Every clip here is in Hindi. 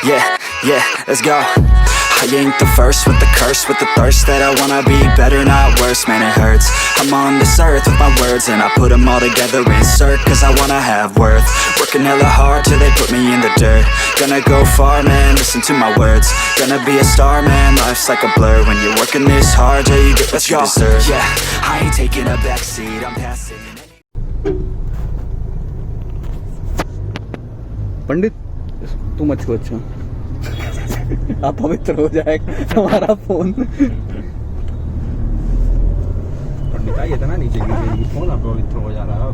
Yeah, let's go. I ain't the first with the curse, with the thirst that I wanna be better, not worse, man it hurts. I'm on this earth with my words and I put them all together, insert, cause I wanna have worth. Working hella hard till they put me in the dirt. Gonna go far, man, listen to my words. Gonna be a star, man, life's like a blur. When you're working this hard, yeah, you get what you deserve. Yeah, I ain't taking a backseat, I'm passing. पंडित तू मत छो, अच्छा आप पवित्र हो जाएगा हमारा फोन। पंडित ये था ना नीचे गिर फोन आप पवित्र हो जा रहा है।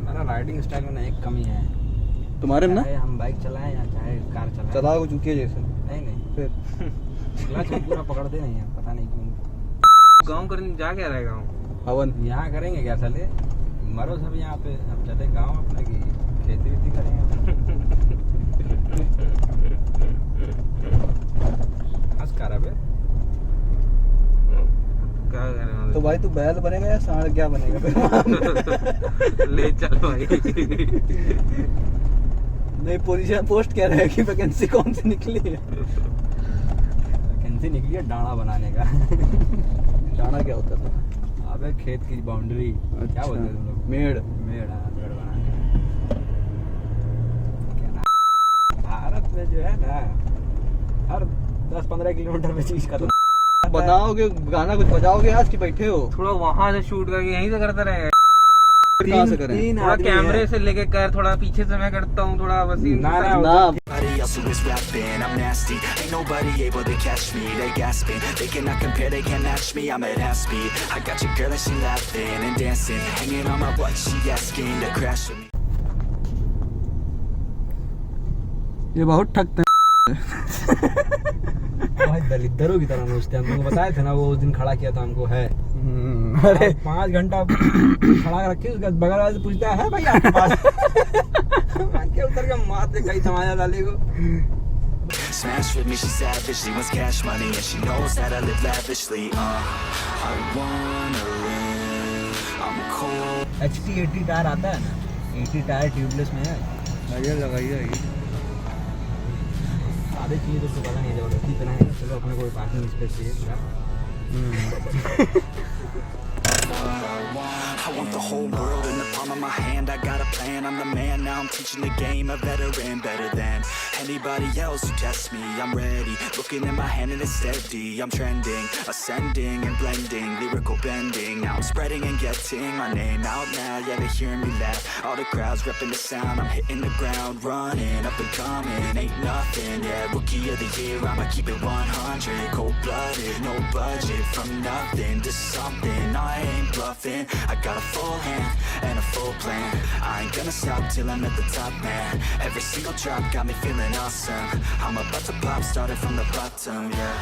मेरा राइडिंग स्टाइल में एक कमी है तुम्हारे ना, हम बाइक चलाएं या चाहे कार चलाएं, चलाओ चुके जैसे नहीं फिर क्लच पूरा पकड़ते नहीं है, पता नहीं क्यों। गाँव करने जा क्या रहे गाँव हवन यहाँ करेंगे क्या चले मरो सब यहाँ पे, अब चले गाँव अपना की खेती वेती करेंगे। हंस कर अब क्या करें तो भाई तू बैल बनेगा या सांड क्या बनेगा फिर? ले चल भाई। नहीं पोजीशन पोस्ट क्या रहेगी, वैकेंसी कौन सी निकली है? वैकेंसी निकली है डाणा बनाने का। डाणा क्या होता था? अबे खेत की बाउंड्री क्या बोलते हैं तुम लोग? मेड़ मेड़ बनाने। भारत में जो है ना हर 10-15 किलोमीटर पे चीज खत्म। बनाओगे गाना कुछ बजाओगे आज की बैठे हो? थोड़ा वहां से शूट करके यहीं से करते रहे। कहाँ से करें? थोड़ा कैमरे से लेके कर, थोड़ा पीछे से मैं करता हूँ, थोड़ा वसीम ना Nobody else who is rapping, I'm nasty. Ain't nobody able to catch me. They gasping, they cannot compare, they can't match me. I'm at half speed. I got your girl and she laughing and dancing, hanging on my butt. She asking to crash with me. ये बहुत ठगते हैं। भाई दलिद्रों की तरह नोचते हैं। तुमको बताया था ना वो उस दिन खड़ा किया था हमको है। अरे 5 घंटा खड़ा रखे, उसके बगल वाले से पूछता है भाई आपके पास? के उतर के माथे कहीं समाया डाले को। Smash with me, she savage. She wants cash money and she knows that I live lavishly. I wanna live. I'm cold. HT 80 tyre आता है ना, 80 टायर ट्यूबलेस में है। ये लगाइए आधे चीज़ तो पता नहीं जबरदस्ती पे नहीं, चलो अपने कोई पार्किंग स्पेस चाहिए पूरा। I want the whole world in the palm of my hand. I got a plan, I'm the man. Now I'm teaching the game, a veteran, better than anybody else who tests me. I'm ready, looking at my hand and it's steady. I'm trending, ascending and blending, lyrical bending. Now I'm spreading and getting my name out now. Yeah, they hearing me laugh. All the crowds repping the sound. I'm hitting the ground, running, up and coming. Ain't nothing, yeah, rookie of the year. I'ma keep it 100, cold-blooded, no budget. From nothing to something, I ain't bluffing. I got a full hand and a full plan. I ain't gonna stop till I'm at the top, man. Every single drop got me feeling awesome. I'm about to pop, started from the bottom, yeah.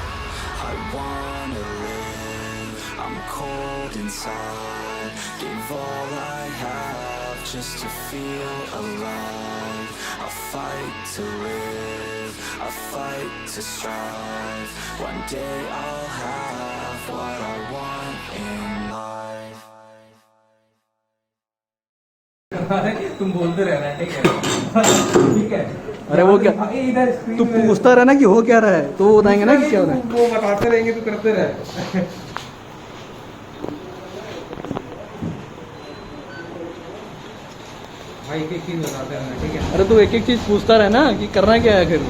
I wanna live, I'm cold inside. Give all I have just to feel alive. I fight to live, I fight to strive. One day I'll have what I want in life. तुम बोलते रहना ठीक है, ठीक है। अरे वो क्या तू पूछता रहना कि हो क्या रहा है, तो वो बताएंगे ना कि क्या हो रहा है। वो बताते रहेंगे तो करते रहे। भाई एक चीज बताते रहना ठीक है। अरे तू एक एक चीज पूछता रहना कि करना क्या है फिर।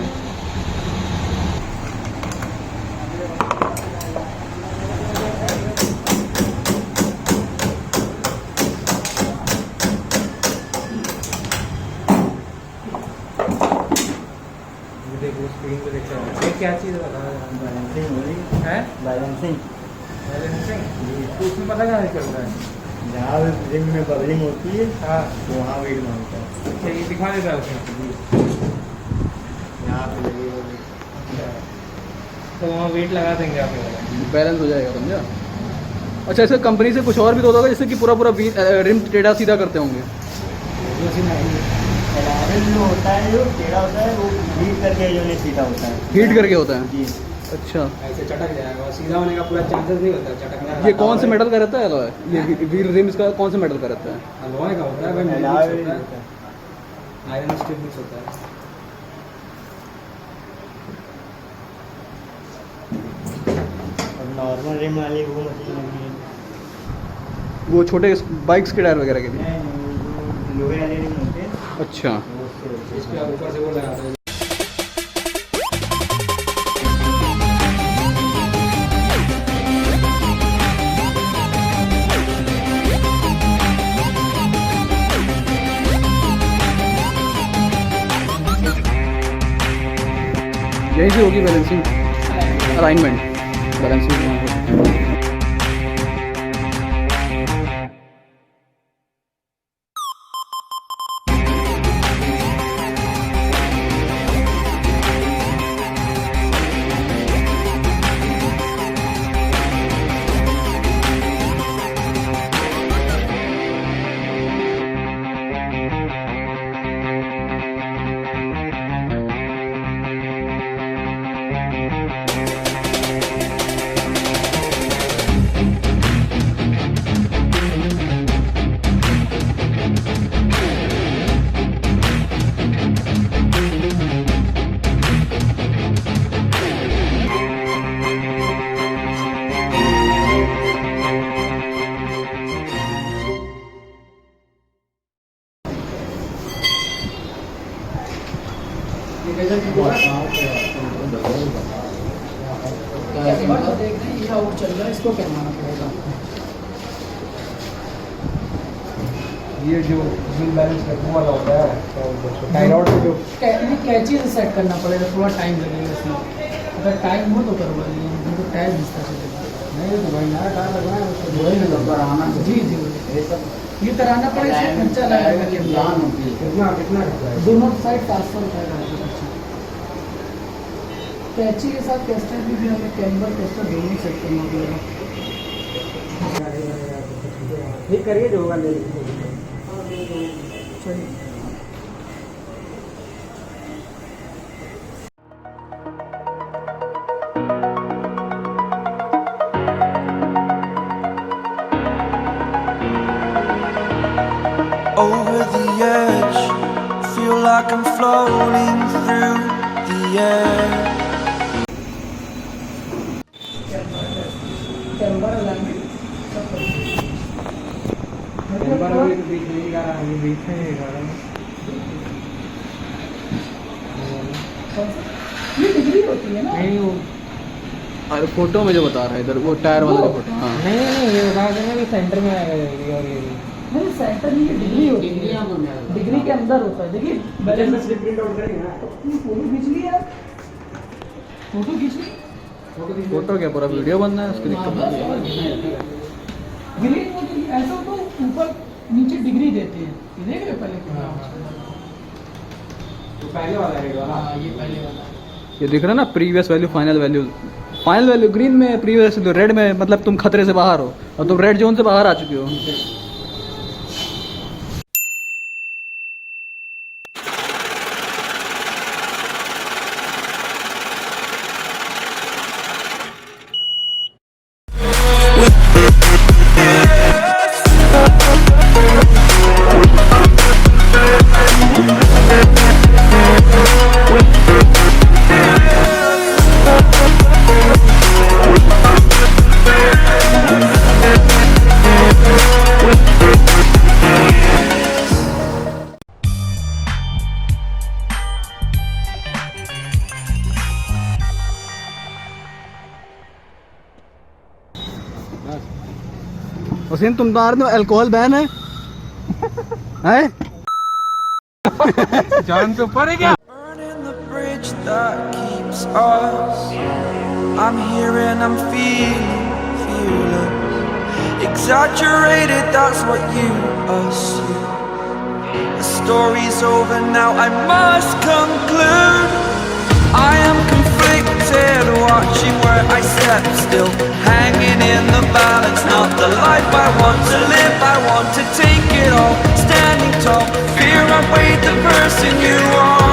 स्क्रीन पे देख रहा है ये क्या चीज़ बता रहा है? बैलेंसिंग हो रही है, बैलेंसिंग तो उसमें पता क्या चल रहा है? जहाँ जिम में बबलिंग होती है हाँ वहाँ वेट मांगता है। अच्छा ये दिखा देता है उसमें, यहाँ पे लगेगा तो वहाँ वेट लगा देंगे आप, बैलेंस हो जाएगा, समझा? अच्छा इसका कंपनी से कुछ और भी तो होगा, जैसे कि पूरा रिम टेढ़ा सीधा करते होंगे। एलावेल जो होता है, जो टेढ़ा होता है, वो हीट करके जो नहीं सीधा होता है। हीट करके होता है। जी। अच्छा, ऐसे चटक जाएगा और सीधा होने का पूरा चांसेस नहीं होता चटकने का। ये कौन से मेटल का रहता है एलॉय? ये व्हील रिम्स का कौन से मेटल का रहता है? अलॉय का होता है भाई, मिक्स एलावेल होता होता है, है। आयरन स्टील मिक्स होता है। और नॉर्मल रिम वाली वो मशीन नहीं है। वो छोटे बाइक्स के टायर वगैरह के लिए। नहीं, जो लोहे वाले रिम होते हैं, अच्छा, वो उससे होते हैं। इसके ऊपर से वो लगाते हैं। यहीं से होगी बैलेंसिंग, अलाइनमेंट, बैलेंसिंग। इसको क्या माना पड़ेगा? ये जो व्हील बैलेंस करने वाला होता है, टाइरॉड से जो कैची से सेट करना पड़ेगा, थोड़ा टाइम लगेगा इसमें। अगर टाइम हो तो करवा लीजिए, तो टायर घिसता चलेगा। नहीं तो भाई नया टायर लगवाना है उसको। वही मतलब कराना, जी जी ये कराना पड़ेगा, इसमें खर्चा लगेगा। कितना कितना खर्चा है? दोनों साइड 500 रुपये का कैची के साथ कैस्टर भी हमें कैम्बर कैस्टर दोनों सेट करना पड़ेगा। ठीक करिए, जो होगा ले लीजिए। चलिए Over the edge, feel like I'm floating through the air. Camber alignment सब कर कैम्बर अभी तो बीच में ही गा रहा है, ये बीच में ही गा रहा है। ये डिग्री होती है ना? नहीं वो अरे फोटो में जो बता रहा है इधर, वो टायर वाला जो फोटो। हाँ, नहीं नहीं, ये बता देंगे कि सेंटर में आएगा ये और ये नहीं, सेंटर में ये डिग्री होती है, डिग्री के अंदर होता है। देखिए balance balance slip print out करेंगे ना। फोटो खींच लिया, फोटो खींच ली। फोटो क्या पूरा वीडियो बनना है उसकी दिक्कत नहीं है। ग्रीन होती है, ऐसा तो ऊपर नीचे डिग्री देते हैं। ये देख रहे हो पहले कितना? तो पहले वाला है वाला। हाँ, ये पहले वाला है। ये दिख रहा है ना, previous value final value. Final value green में, प्रीवियस वैल्यू रेड में, मतलब तुम खतरे से बाहर हो और तुम रेड जोन से बाहर आ चुके हो। वसीम, तुम तो आ रहे हो, अल्कोहल बैन है? हैं? जान तो ऊपर है क्या? Burning the bridge that keeps us. I'm here and I'm feeling fearless. Exaggerated, that's what you assume. The story's over now, I must conclude. I am conflicted, watching where I step still, hanging in the balance, not the life I want to live. I want to take it all, standing tall, fear not wait the person you are.